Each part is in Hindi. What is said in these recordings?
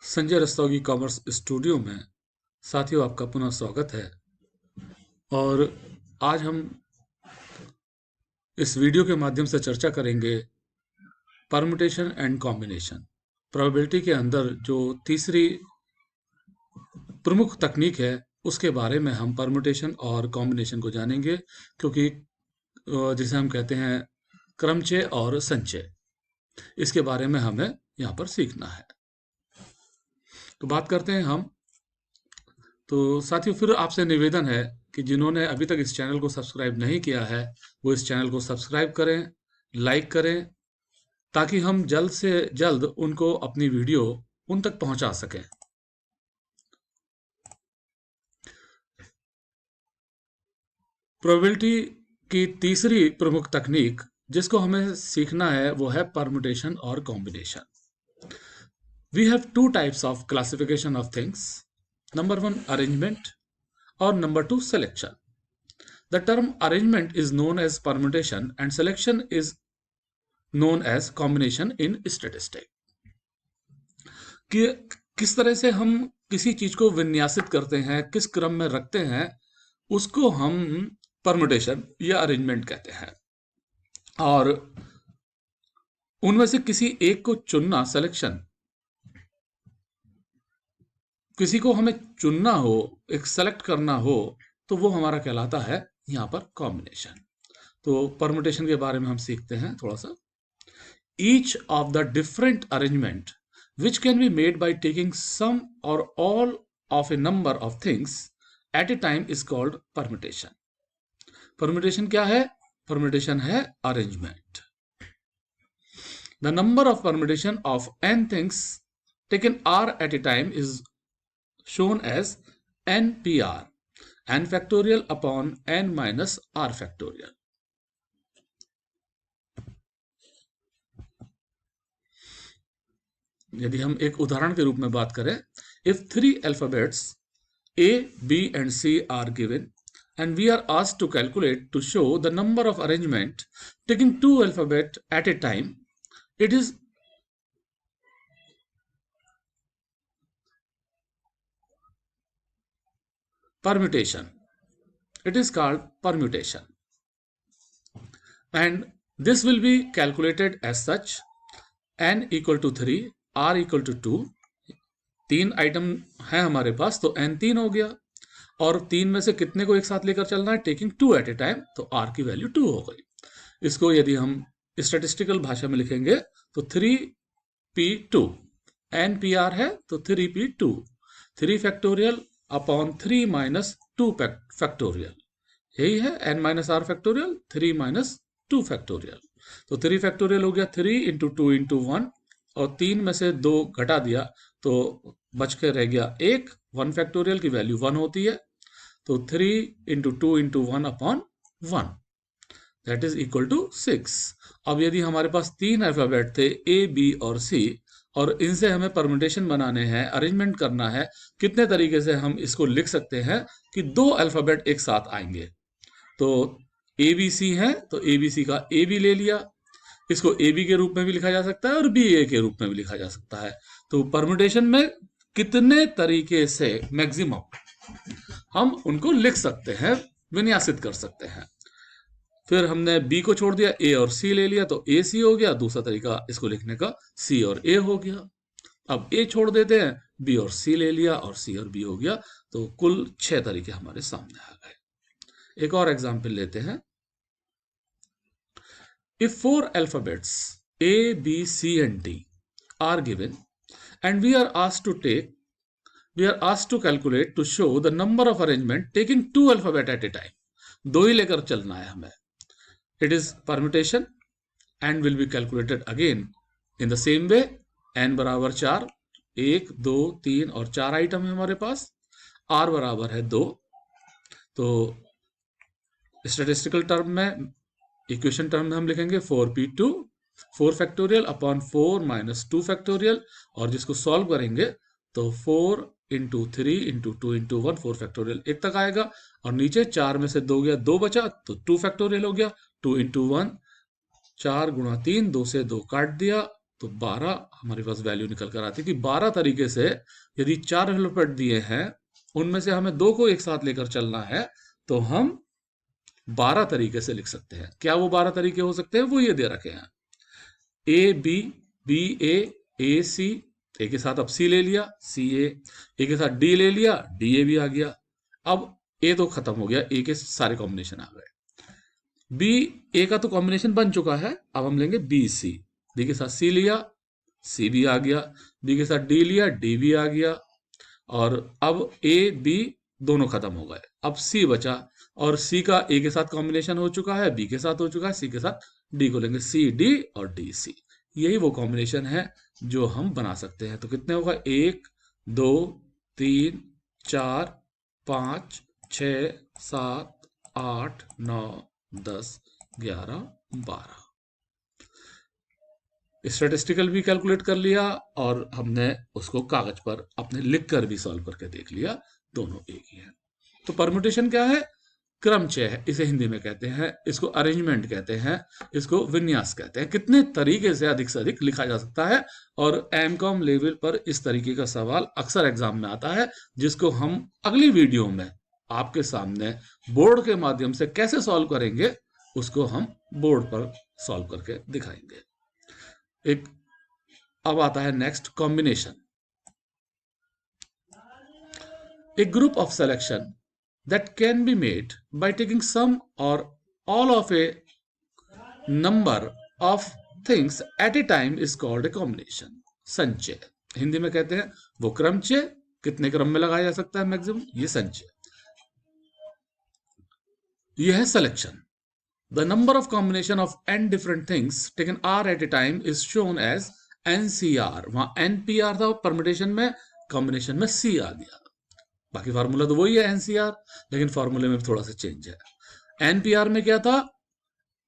संजय रस्तोगी कॉमर्स स्टूडियो में साथियों आपका पुनः स्वागत है। और आज हम इस वीडियो के माध्यम से चर्चा करेंगे परम्यूटेशन एंड कॉम्बिनेशन। प्रोबेबिलिटी के अंदर जो तीसरी प्रमुख तकनीक है उसके बारे में हम परम्यूटेशन और कॉम्बिनेशन को जानेंगे, क्योंकि जिसे हम कहते हैं क्रमचय और संचय, इसके बारे में हमें यहाँ पर सीखना है। तो बात करते हैं हम। तो साथियों, फिर आपसे निवेदन है कि जिन्होंने अभी तक इस चैनल को सब्सक्राइब नहीं किया है वो इस चैनल को सब्सक्राइब करें, लाइक करें, ताकि हम जल्द से जल्द उनको अपनी वीडियो उन तक पहुंचा सकें। प्रोबेबिलिटी की तीसरी प्रमुख तकनीक जिसको हमें सीखना है वो है परम्यूटेशन और combination. We have two types of classification of things, number 1 arrangement और number 2 selection. The term arrangement is known as permutation and selection is known as combination in statistics. कि किस तरह से हम किसी चीज को विन्यासित करते हैं, किस क्रम में रखते हैं, उसको हम परम्यूटेशन या अरेंजमेंट कहते हैं। और उनमें से किसी एक को चुनना सिलेक्शन, किसी को हमें चुनना हो, एक सेलेक्ट करना हो, तो वो हमारा कहलाता है यहाँ पर कॉम्बिनेशन। तो परम्यूटेशन के बारे में हम सीखते हैं थोड़ा सा। Each of the different arrangement which can be made by taking some or all of a number of things at a time is called permutation. Permutation क्या है? परम्यूटेशन है arrangement. The number of permutation of n things taken r at a time is shown as NPR, n factorial upon n minus r factorial. यदि हम एक उदाहरण के रूप में बात करें, if 3 alphabets A, B and C are given and we are asked to calculate to show the number of arrangement taking 2 alphabet at a time, it is permutation. It is called permutation, and this will be calculated as such: n equal to 3, r equal to 2. 3 item है हमारे पास, तो n 3 हो गया, और 3 में से कितने को एक साथ लेकर चलना है? टेकिंग 2 एट ए टाइम, तो r की वैल्यू 2 हो गई। इसको यदि हम स्टैटिस्टिकल भाषा में लिखेंगे तो 3p2, npr है तो 3p2, 3 factorial upon 3 minus 2 factorial, यही है n minus R factorial, 3 minus 2 factorial. तो 3 फैक्टोरियल हो गया 3 इंटू 2 इंटू 1, और 3 में से 2 घटा दिया तो बच के रह गया 1। 1 फैक्टोरियल की वैल्यू 1 होती है, तो 3 into 2 into 1 upon 1, that is equal to 6। अब यदि हमारे पास 3 अल्फाबेट थे A, B और C, और इनसे हमें परम्यूटेशन बनाने हैं, अरेंजमेंट करना है, कितने तरीके से हम इसको लिख सकते हैं कि 2 अल्फाबेट एक साथ आएंगे। तो ABC है तो ABC का AB ले लिया, इसको AB के रूप में भी लिखा जा सकता है और BA के रूप में भी लिखा जा सकता है। तो परम्यूटेशन में कितने तरीके से मैक्सिमम हम उनको लिख सकते हैं, विन्यासित कर सकते हैं। फिर हमने B को छोड़ दिया, A और C ले लिया, तो AC हो गया। दूसरा तरीका इसको लिखने का C और A हो गया। अब A छोड़ देते हैं, B और C ले लिया, और C और B हो गया। तो कुल 6 तरीके हमारे सामने आ गए। एक और एग्जाम्पल लेते हैं। If 4 alphabets A, B, C and D are given and we are asked to calculate to show the number of arrangement taking 2 alphabet at a time, 2 ही लेकर चलना है हमें, it is permutation and will be calculated again in the same way। n बराबर 4, 1, 2, 3 और 4 आइटम है हमारे पास, r बराबर है 2। तो स्टैटिस्टिकल टर्म में, इक्वेशन टर्म में हम लिखेंगे 4p2, 4 factorial upon 4 minus 2 factorial, और जिसको सॉल्व करेंगे तो 4 इंटू 3 इंटू 2 इंटू 1, 4 फैक्टोरियल 1 तक आएगा, और नीचे 4 में से 2 गया, 2 बचा तो 2 फैक्टोरियल हो गया, 2 इंटू 1, 4 गुणा 3, 2 से 2 काट दिया तो 12 हमारे पास वैल्यू निकल कर आती है कि 12 तरीके से यदि 4 अल्फाबेट दिए हैं, उनमें से हमें 2 को एक साथ लेकर चलना है, तो हम 12 तरीके से लिख सकते हैं। क्या वो 12 तरीके हो सकते हैं? वो ये दे रखे हैं, A B, B A C, ए के साथ अब सी ले लिया, सी ए के साथ डी ले लिया, डी ए भी आ गया। अब ए तो खत्म हो गया, ए के सारे कॉम्बिनेशन आ गए। बी ए का तो कॉम्बिनेशन बन चुका है, अब हम लेंगे बी सी, बी के साथ सी लिया, सी भी आ गया, बी के साथ डी लिया, डी भी आ गया, और अब ए बी दोनों खत्म हो गए, अब सी बचा, और सी का ए के साथ कॉम्बिनेशन हो चुका है, बी के साथ हो चुका है, सी के साथ डी को लेंगे, सी डी और डी सी। यही वो कॉम्बिनेशन है जो हम बना सकते हैं। तो कितने होगा? 1 2 3 4 5 6 7 8 9 10 11 12। स्टैटिस्टिकल भी कैलकुलेट कर लिया और हमने उसको कागज पर अपने लिख कर भी सॉल्व करके देख लिया, दोनों एक ही है। तो परम्यूटेशन क्या है? क्रमचय है, इसे हिंदी में कहते हैं, इसको अरेंजमेंट कहते हैं, इसको विन्यास कहते हैं। कितने तरीके से अधिक लिखा जा सकता है, और एमकॉम लेवल पर इस तरीके का सवाल अक्सर एग्जाम में आता है, जिसको हम अगली वीडियो में आपके सामने बोर्ड के माध्यम से कैसे सॉल्व करेंगे, उसको हम बोर्ड पर सॉल्व करके दिखाएंगे। एक अब आता है next, combination. A group of selection that can be made by taking some or all of a number of things at a time is called a combination. संचय हिंदी में कहते हैं वो क्रमचय, कितने क्रम में लगाया जा सकता है मैक्सिमम, ये संचय। यह है selection. The number of combination of n different things taken r at a time is shown as NCR। वहां NPR था परम्यूटेशन में, कॉम्बिनेशन में C आ गया। बाकी फार्मूला तो वही है एनसीआर, लेकिन फार्मूले में थोड़ा सा चेंज है। एनपीआर में क्या था?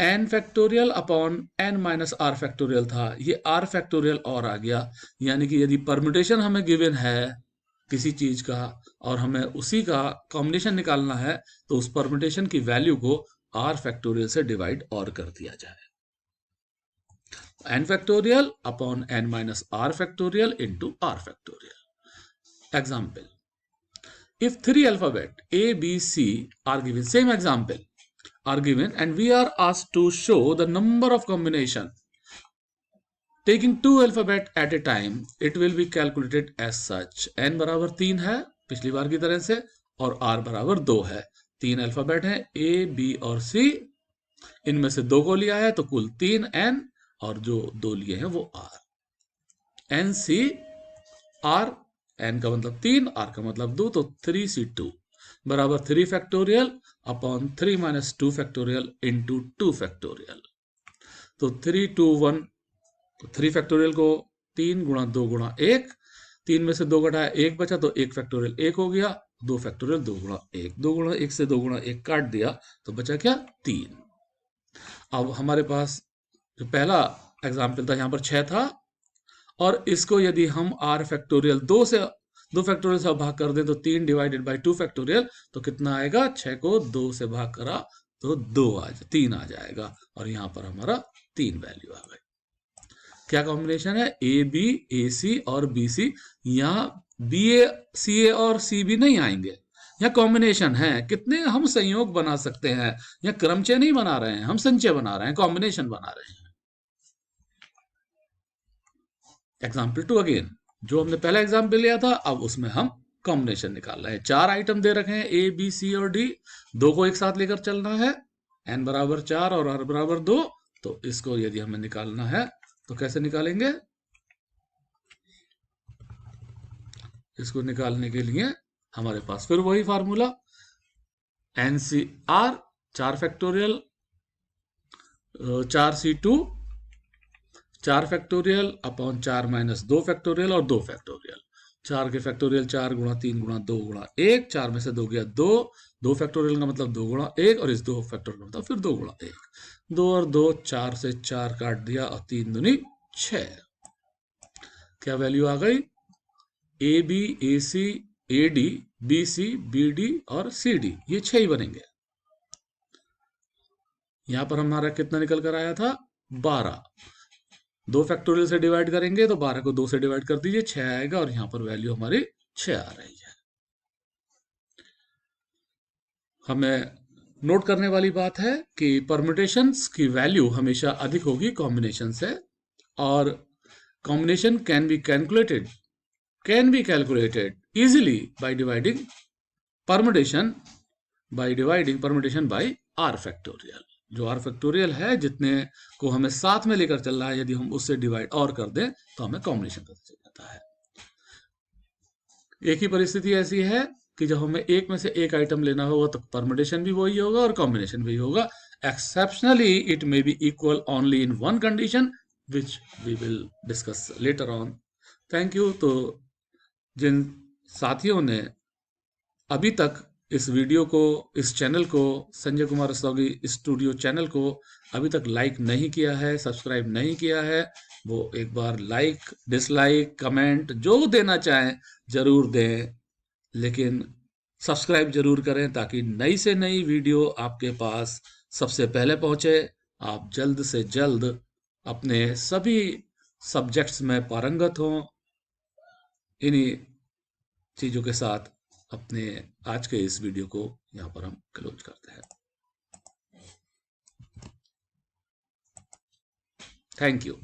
N factorial upon N minus R factorial था, ये आर फैक्टोरियल और आ गया। यानी कि यदि परम्यूटेशन हमें गिवन है किसी चीज का और हमें उसी का कॉम्बिनेशन निकालना है, तो उस परम्यूटेशन की वैल्यू को आर फैक्टोरियल से डिवाइड और कर दिया जाए। N factorial upon N minus R factorial into R factorial. Example, if 3 alphabet A, B, C are given, same example are given, and we are asked to show the number of combination taking 2 alphabet at a time, it will be calculated as such। n बराबर 3 है पिछली बार की तरह से, और r बराबर 2 है। 3 अल्फाबेट है A, B और C, इनमें से 2 को लिया है तो कुल 3 n, और जो 2 लिए हैं वो r। n c r, n का मतलब 3, r का मतलब 2, तो 3c2 बराबर 3 factorial upon 3 minus 2 factorial into 2 factorial. तो 3 2 1, तो 3 फैक्टोरियल को 3 गुणा 2 गुणा 1, 3 में से 2 घटाया 1 बचा, तो 1 फैक्टोरियल 1 हो गया, 2 फैक्टोरियल 2 गुणा 1, 2 गुणा 1 से 2 गुणा 1 काट दिया, तो बचा क्या? 3। अब हमारे पास जो पहला एग्जाम्पल था यहाँ पर 6 था, और इसको यदि हम r फैक्टोरियल 2 फैक्टोरियल से भाग कर दें तो 3 डिवाइडेड बाई 2 फैक्टोरियल, तो कितना आएगा? 6 को 2 से भाग करा तो 3 आ जाएगा, और यहां पर हमारा 3 वैल्यू आ गई। क्या कॉम्बिनेशन है? ए बी, ए सी और बी सी। यहाँ बी ए, सी ए और सी बी नहीं आएंगे, यहाँ कॉम्बिनेशन है। कितने हम संयोग बना सकते हैं, यहाँ क्रमचय नहीं बना रहे हैं, हम संचय बना रहे हैं, कॉम्बिनेशन बना रहे हैं। एग्जाम्पल 2 अगेन, जो हमने पहला एग्जाम्पल लिया था, अब उसमें हम कॉम्बिनेशन निकाल रहे हैं। 4 आइटम दे रखे हैं ए बी सी और डी, 2 को एक साथ लेकर चलना है, n बराबर 4 और r बराबर 2। तो इसको यदि हमें निकालना है तो कैसे निकालेंगे? इसको निकालने के लिए हमारे पास फिर वही formula, NCR 4 factorial 4c2 4 factorial upon 4 minus 2 factorial और 2 फैक्टोरियल। 4 के फैक्टोरियल 4 गुणा 3 गुणा 2 गुणा 1, 4 में से 2 गया 2, 2 फैक्टोरियल का मतलब 2 गुणा 1, और इस 2 फैक्टोरियल का मतलब फिर 2 गुणा 1, 2 और 2 4 से 4 काट दिया, और 3 दूनी 6। क्या वैल्यू आ गई? A B, A C, A D, B C, B D और सी डी, ये 6 ही बनेंगे। यहां पर हमारा कितना निकल कर आया था? 12। 2 फैक्टोरियल से डिवाइड करेंगे तो 12 को 2 से डिवाइड कर दीजिए, 6 आएगा और यहाँ पर वैल्यू हमारी 6 आ रही है। हमें नोट करने वाली बात है कि परम्यूटेशंस की वैल्यू हमेशा अधिक होगी कॉम्बिनेशन से, और combination can be calculated easily by dividing permutation by R factorial. जो आर फैक्टोरियल है, जितने को हमें साथ में लेकर चल रहा है, यदि हम उससे डिवाइड और कर दें तो हमें कॉम्बिनेशन पता चल जाता है। एक ही परिस्थिति ऐसी है कि जब हमें एक में से एक आइटम लेना होगा तो परम्यूटेशन भी वही होगा और कॉम्बिनेशन भी होगा। Exceptionally it may be equal only in one condition which we will discuss later on. Thank you. तो जिन साथियों ने अभी तक इस वीडियो को, इस चैनल को, संजय कुमार रस्तोगी स्टूडियो चैनल को अभी तक लाइक नहीं किया है, सब्सक्राइब नहीं किया है, वो एक बार लाइक, डिसलाइक, कमेंट जो देना चाहें जरूर दें, लेकिन सब्सक्राइब जरूर करें ताकि नई से नई वीडियो आपके पास सबसे पहले पहुंचे। आप जल्द से जल्द अपने सभी सब्जेक्ट्स में पारंगत हों। इन्हीं चीज़ों के साथ अपने आज के इस वीडियो को यहाँ पर हम क्लोज करते हैं। Thank you.